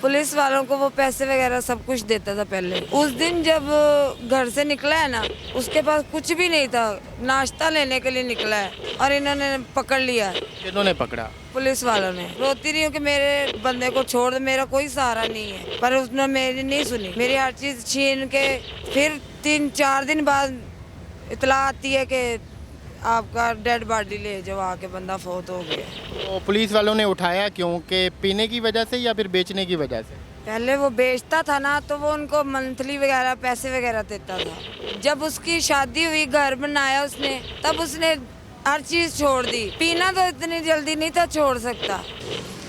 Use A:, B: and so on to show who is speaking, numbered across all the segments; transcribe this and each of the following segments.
A: Police वालों को वो पैसे वगैरह सब कुछ देता था पहले। उस दिन जब घर से निकला है ना, उसके पास कुछ भी नहीं था, नाश्ता लेने के लिए निकला है और इन्होंने पकड़ लिया।
B: किन्होंने पकड़ा?
A: पुलिस वालों ने। रोती रही हूँ कि मेरे बंदे को छोड़ दे, मेरा कोई सहारा नहीं है, पर उसने मेरी नहीं सुनी। मेरी हर चीज छीन के फिर 3-4 दिन बाद इतला आती है कि आपका डेड बॉडी ले जाओ, आके बंदा फौत हो गया।
B: तो पुलिस वालों ने उठाया क्यों? कि पीने की वजह से या फिर बेचने की वजह से?
A: पहले वो बेचता था ना, तो वो उनको मंथली वगैरह पैसे वगैरह देता था। जब उसकी शादी हुई, घर बनाया उसने, तब उसने हर चीज छोड़ दी। पीना तो इतनी जल्दी नहीं था छोड़ सकता।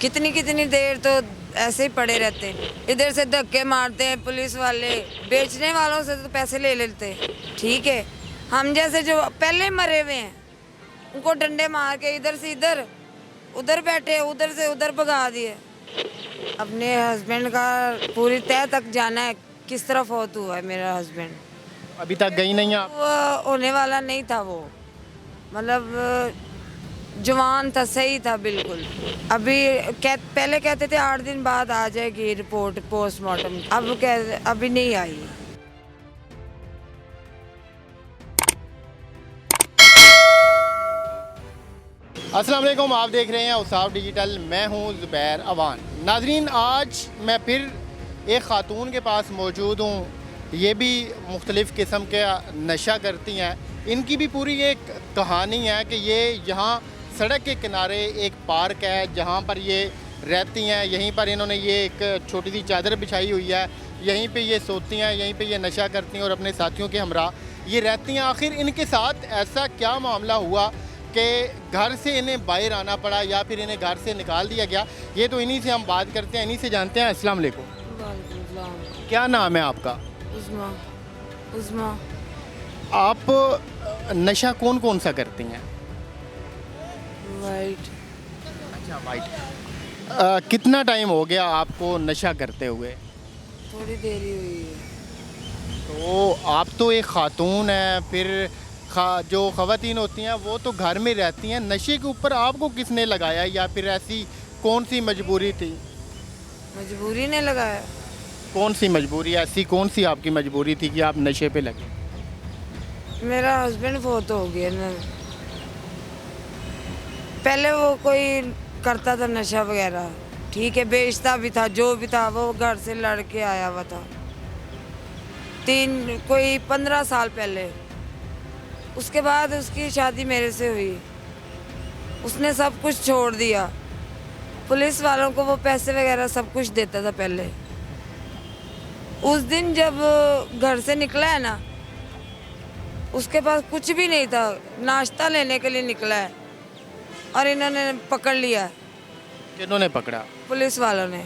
A: कितनी कितनी देर तो ऐसे ही पड़े रहते, इधर से धक्के मारते हैं पुलिस वाले, बेचने वालों से तो पैसे ले लेते। ठीक है, हम जैसे जो पहले मरे हुए हैं उनको डंडे मार के इधर से इधर, उधर बैठे, उधर से उधर भगा दिए। अपने हस्बैंड का पूरी तह तक जाना है, किस तरह फौत हुआ है मेरा हस्बैंड।
B: अभी तक गई नहीं आप?
A: वो होने वाला नहीं था, वो मतलब जवान था, सही था बिल्कुल। अभी पहले कहते थे 8 दिन बाद आ जाएगी रिपोर्ट पोस्टमार्टम, अब अभी नहीं आई।
B: अस्सलाम वालेकुम, आप देख रहे हैं औसाफ डिजिटल, मैं हूं ज़ुबैर अवान। नाजरीन, आज मैं फिर एक ख़ातून के पास मौजूद हूं। ये भी मुख्तलिफ़ किस्म के नशा करती हैं। इनकी भी पूरी एक कहानी है कि ये यहाँ सड़क के किनारे एक पार्क है जहाँ पर ये रहती हैं। यहीं पर इन्होंने ये एक छोटी सी चादर बिछाई हुई है, यहीं पे ये सोती हैं, यहीं पे ये नशा करती हैं और अपने साथियों के हमरा ये रहती हैं। आखिर इनके साथ ऐसा क्या मामला हुआ कि घर से इन्हें बाहर आना पड़ा या फिर इन्हें घर से निकाल दिया गया? ये तो इन्हीं से हम बात करते हैं, इन्हीं से जानते हैं। अस्सलाम वालेकुम, क्या नाम है आपका?
A: उस्मा। उस्मा।
B: आप नशा कौन कौन सा करती हैं?
A: वाइट।
B: अच्छा, वाइट। कितना टाइम हो गया आपको नशा करते हुए?
A: थोड़ी देरी हुई है।
B: तो आप तो एक ख़ातून है, फिर जो ख़वातीन होती हैं वो तो घर में रहती हैं। नशे के ऊपर आपको किसने लगाया या फिर ऐसी कौन सी मजबूरी थी?
A: मजबूरी ने लगाया।
B: कौन सी मजबूरी, ऐसी कौन सी आपकी मजबूरी थी कि आप नशे पे लगे?
A: मेरा हस्बैंड फौत हो गया ना, पहले वो कोई करता था नशा वगैरह, ठीक है, बेचता भी था, जो भी था वो घर से लड़के आया हुआ था कोई 15 साल पहले। उसके बाद उसकी शादी मेरे से हुई, उसने सब कुछ छोड़ दिया। पुलिस वालों को वो पैसे वगैरह सब कुछ देता था पहले। उस दिन जब घर से निकला है ना, उसके पास कुछ भी नहीं था, नाश्ता लेने के लिए निकला है और इन्होंने पकड़ लिया।
B: किन्होंने पकड़ा?
A: पुलिस वालों ने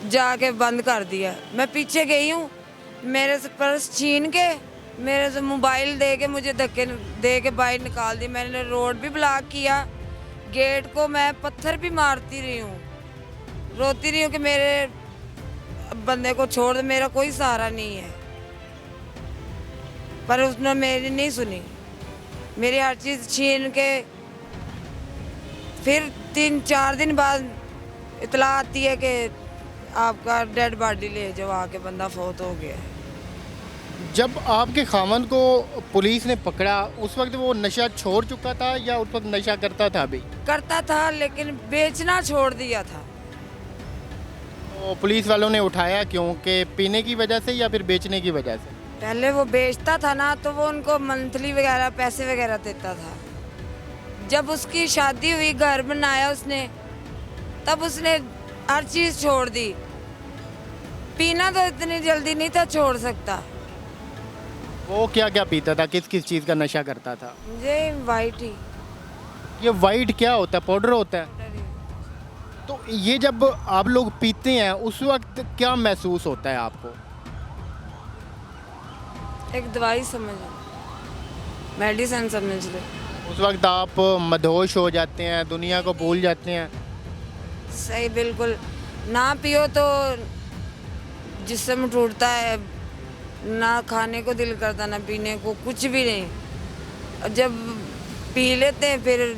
A: जाके बंद कर दिया। मैं पीछे गई हूँ, मेरे से पर्स छीन के, मेरे से मोबाइल दे के, मुझे धक्के दे के बाहर निकाल दी। मैंने रोड भी ब्लॉक किया, गेट को मैं पत्थर भी मारती रही हूँ, रोती रही हूँ कि मेरे बंदे को छोड़ दे, मेरा कोई सहारा नहीं है, पर उसने मेरी नहीं सुनी। मेरी हर चीज़ छीन के फिर 3-4 दिन बाद इतला आती है कि आपका डेड बॉडी ले जाओ, आके बंदा फौत हो गया।
B: जब आपके खामन को पुलिस ने पकड़ा उस वक्त वो नशा छोड़ चुका था या उस वक्त नशा करता था? अभी
A: करता था, लेकिन बेचना छोड़ दिया था।
B: तो पुलिस वालों ने उठाया क्यों? कि पीने की वजह से या फिर बेचने की वजह से?
A: पहले वो बेचता था ना, तो वो उनको मंथली वगैरह पैसे वगैरह देता था। जब उसकी शादी हुई, घर बनाया उसने, तब उसने हर चीज छोड़ दी। पीना तो इतनी जल्दी नहीं था छोड़ सकता।
B: वो क्या क्या पीता था, किस किस चीज़ का नशा करता था?
A: मुझे वाइट ही।
B: ये वाइट क्या होता है? पाउडर होता है? तो ये जब आप लोग पीते हैं उस वक्त क्या महसूस होता है आपको?
A: एक दवाई समझ, मेडिसिन समझ लो।
B: उस वक्त आप मदहोश हो जाते हैं, दुनिया को भूल जाते हैं।
A: सही, बिल्कुल। ना पियो तो जिस्म टूटता है, ना खाने को दिल करता, ना पीने को, कुछ भी नहीं। और जब पी लेते हैं फिर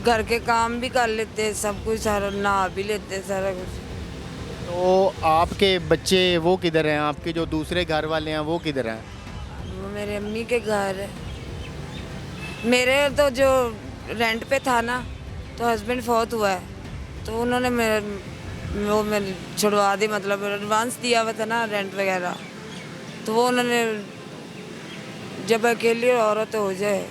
A: घर के काम भी कर लेते हैं, सब कुछ सारा, नहा भी लेते हैं, सारा कुछ।
B: तो आपके बच्चे वो किधर हैं, आपके जो दूसरे घर वाले हैं वो किधर हैं?
A: वो मेरे अम्मी के घर है। मेरे तो जो रेंट पे था ना, तो हस्बैंड फौत हुआ है, तो उन्होंने मेरे छुड़वा दी, मतलब एडवांस दिया हुआ था ना रेंट वगैरह, तो वो उन्होंने, जब अकेली औरत हो जाए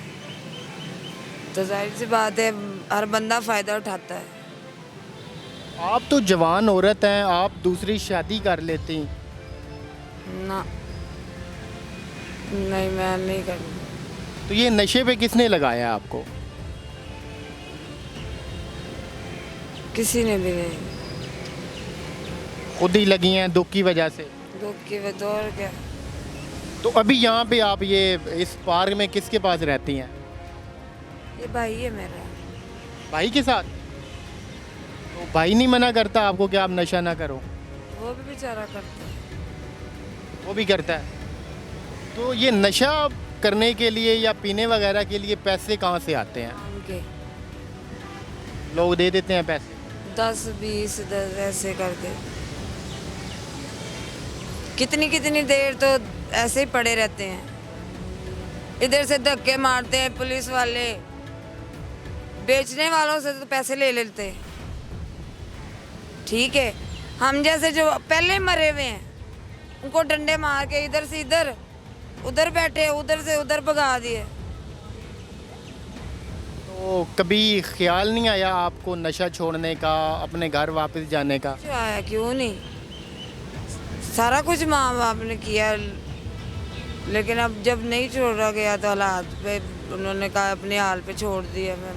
A: तो जाहिर सी बात है हर बंदा फ़ायदा उठाता है।
B: आप तो जवान औरत हैं, आप दूसरी शादी कर लेती।
A: ना, नहीं मैं नहीं करनी।
B: तो ये नशे पे किसने लगाया आपको?
A: किसी ने भी नहीं।
B: खुद ही लगी हैं दुख की वजह से।
A: दुख की वजह और क्या।
B: तो अभी यहाँ पे आप ये इस पार्क में किसके पास रहती हैं?
A: ये भाई है मेरा।
B: भाई के साथ? तो भाई नहीं मना करता आपको कि आप नशा ना करो?
A: वो भी बेचारा करता है।
B: वो भी करता है। तो ये नशा करने के लिए या पीने वगैरह के लिए पैसे कहाँ से आते हैं?
A: उनके
B: लोग दे देते हैं पैसे?
A: 10-20 10 ऐसे करके। कितनी कितनी देर तो ऐसे ही पड़े रहते हैं, इधर से धक्के मारते हैं पुलिस वाले, बेचने वालों से तो पैसे ले लेते हैं। ठीक है, हम जैसे जो पहले मरे हुए हैं उनको डंडे मार के इधर से इधर, उधर बैठे, उधर से उधर भगा दिए।
B: तो कभी ख्याल नहीं आया आपको नशा छोड़ने का, अपने घर वापस जाने का?
A: क्यों आया, क्यों नहीं, सारा कुछ माँ बाप ने किया, लेकिन अब जब नहीं छोड़ा गया तो हालात पे उन्होंने कहा अपने हाल पे छोड़ दिया। मैं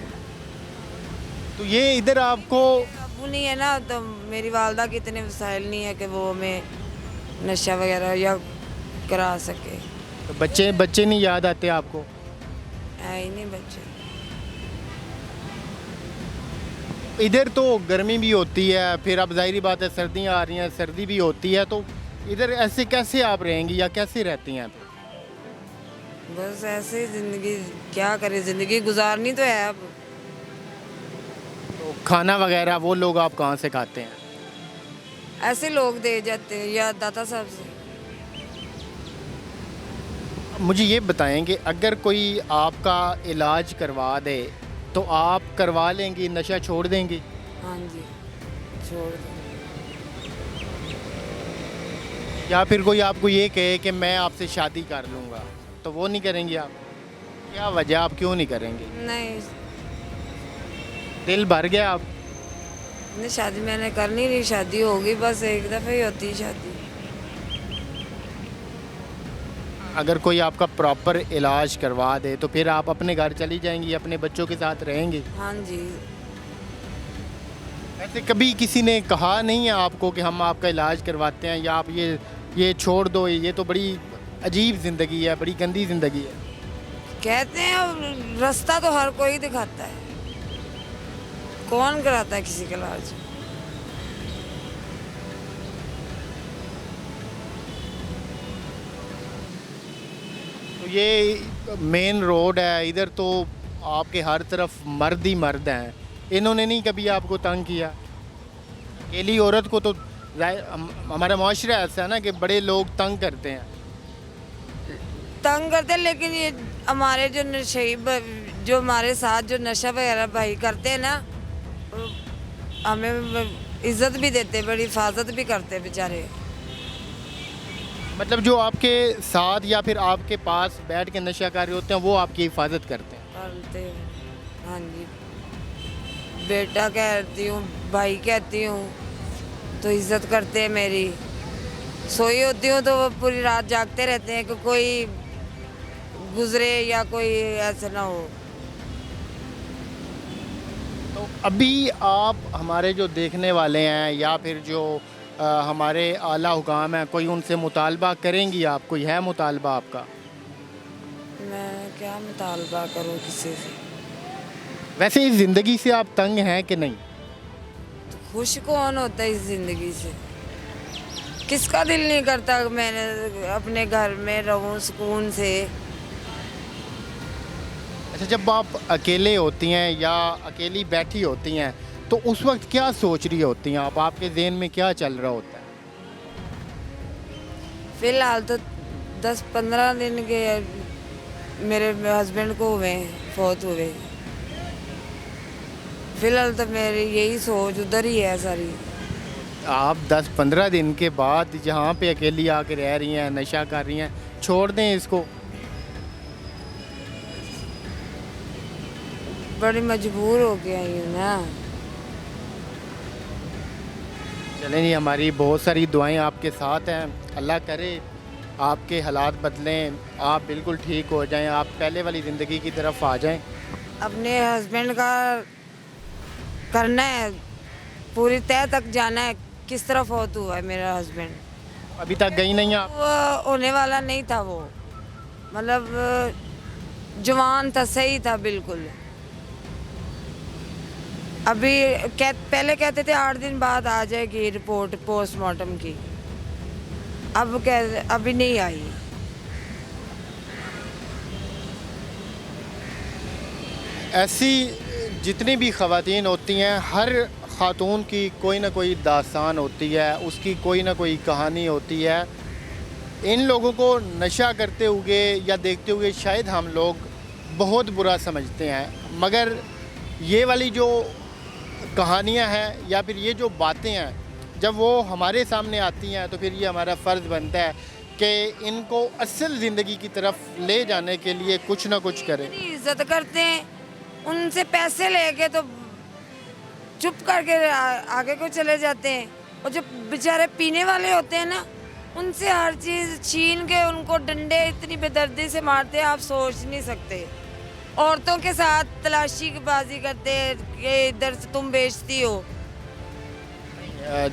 B: तो ये इधर आपको
A: काबू नहीं है ना, तो मेरी वालदा के इतने वसाइल नहीं है कि वो हमें नशा वगैरह या करा सके।
B: तो बच्चे नहीं याद आते आपको?
A: है ही नहीं बच्चे।
B: इधर तो गर्मी भी होती है, फिर अब जाहिर बात है सर्दियाँ आ रही हैं, सर्दी भी होती है, तो इधर ऐसे कैसे आप रहेंगी या कैसे रहती हैं?
A: बस ऐसे ही ज़िंदगी, क्या करें, ज़िंदगी गुजारनी तो है अब।
B: तो खाना वगैरह वो लोग आप कहाँ से खाते हैं?
A: ऐसे लोग दे जाते हैं या दाता साहब से।
B: मुझे ये बताएं कि अगर कोई आपका इलाज करवा दे तो आप करवा लेंगी, नशा छोड़ देंगी?
A: हाँ जी, छोड़ दो।
B: या फिर कोई आपको ये कहे कि मैं आपसे शादी कर लूँगा, तो वो नहीं करेंगी आप? क्या वजह, आप क्यों नहीं करेंगी?
A: नहीं,
B: दिल भर गया आप?
A: नहीं शादी मैंने करनी नहीं, शादी होगी बस एक दफ़ा ही होती है शादी।
B: अगर कोई आपका प्रॉपर इलाज करवा दे तो फिर आप अपने घर चली जाएंगी, अपने बच्चों के साथ रहेंगी?
A: हाँ जी।
B: ऐसे कभी किसी ने कहा नहीं है आपको कि हम आपका इलाज करवाते हैं या आप ये छोड़ दो, ये तो बड़ी अजीब ज़िंदगी है, बड़ी गंदी ज़िंदगी है?
A: कहते हैं अब रास्ता तो हर कोई दिखाता है, कौन कराता है किसी का इलाज।
B: तो ये मेन रोड है, इधर तो आपके हर तरफ मर्द ही मर्द हैं, इन्होंने नहीं कभी आपको तंग किया? अकेली औरत को तो हमारा माशरा ऐसा है ना कि बड़े लोग तंग करते हैं।
A: तंग करते हैं, लेकिन ये हमारे जो नशे, जो हमारे साथ जो नशा वगैरह भाई करते हैं ना, हमें इज्जत भी देते, बड़ी हिफाजत भी करते बेचारे।
B: मतलब जो आपके साथ या फिर आपके पास बैठ के नशा कर रहे होते हैं वो आपकी हिफाजत करते हैं?
A: करते हैं, हाँ जी। बेटा कहती हूँ, भाई कहती हूँ तो इज्जत करते हैं मेरी। सोई होती हूँ तो वो पूरी रात जागते रहते हैं कि कोई गुजरे या कोई ऐसा ना हो।
B: तो अभी आप हमारे जो देखने वाले हैं या फिर जो हमारे आला हुकाम हैं, कोई उनसे मुतालबा करेंगी आप? कोई है मुतालबा आपका?
A: मैं क्या मुतालबा करूँ किसी से।
B: वैसे इस ज़िंदगी से आप तंग हैं कि नहीं?
A: तो खुश कौन होता है इस ज़िंदगी से, किसका दिल नहीं करता कि मैंने अपने घर में रहूँ सुकून से।
B: अच्छा, जब आप अकेले होती हैं या अकेली बैठी होती हैं तो उस वक्त क्या सोच रही होती हैं आप, आपके ज़हन में क्या चल रहा होता है?
A: फिलहाल तो 10-15 दिन के मेरे हस्बैंड को हुए हैं, फौत हुए। फिलहाल तो मेरी यही सोच उधर ही है सारी।
B: आप 10-15 दिन के बाद जहाँ पे अकेली आके रह रही हैं, नशा कर रही हैं, छोड़ दें इसको?
A: बड़ी मजबूर हो के आई हूँ ना।
B: चलें जी, हमारी बहुत सारी दुआएं आपके साथ हैं। अल्लाह करे आपके हालात बदलें, आप बिल्कुल ठीक हो जाएं, आप पहले वाली ज़िंदगी की तरफ आ जाएं।
A: अपने हस्बैंड का करना है, पूरी तह तक जाना है किस तरह फौत हुआ है मेरा हस्बैंड।
B: अभी तक गई नहीं आप?
A: वो होने वाला नहीं था, वो मतलब जवान था, सही था बिल्कुल। अभी पहले कहते थे 8 दिन बाद आ जाएगी रिपोर्ट पोस्टमार्टम की, अब अभी नहीं आई।
B: ऐसी जितनी भी ख़वातीन होती हैं, हर ख़ातून की कोई ना कोई दास्तान होती है, उसकी कोई ना कोई कहानी होती है। इन लोगों को नशा करते हुए या देखते हुए शायद हम लोग बहुत बुरा समझते हैं, मगर ये वाली जो कहानियाँ हैं या फिर ये जो बातें हैं, जब वो हमारे सामने आती हैं तो फिर ये हमारा फ़र्ज़ बनता है कि इनको असल ज़िंदगी की तरफ ले जाने के लिए कुछ ना कुछ करें।
A: इज्जत करते हैं, उनसे पैसे लेके तो चुप करके आगे को चले जाते हैं। और जो बेचारे पीने वाले होते हैं ना, उनसे हर चीज़ छीन के उनको डंडे इतनी बेदर्दी से मारते हैं, आप सोच नहीं सकते। औरतों के साथ तलाशी की बाजी करते हैं कि इधर से तुम बेचती हो।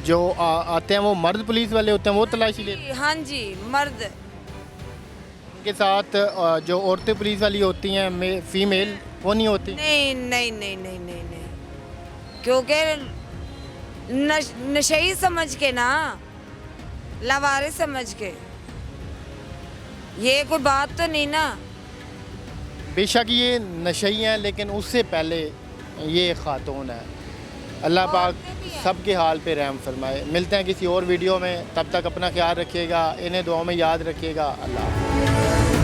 B: जो आते हैं वो मर्द पुलिस वाले होते हैं, वो तलाशी लेते हैं।
A: हाँ जी, मर्द।
B: उनके साथ जो औरतें पुलिस वाली होती हैं, फीमेल, वो नहीं होती?
A: नहीं नहीं नहीं नहीं नहीं नहीं, क्योंकि नशई समझ के ना, लवारे समझ के, ये कोई बात तो नहीं ना।
B: बेशक ये नशई हैं, लेकिन उससे पहले ये खातून है। अल्लाह पाक सबके हाल पे रहम फरमाए। मिलते हैं किसी और वीडियो में, तब तक अपना ख्याल रखिएगा, इन्हें दुआओं में याद रखिएगा। अल्लाह हाफ़िज़।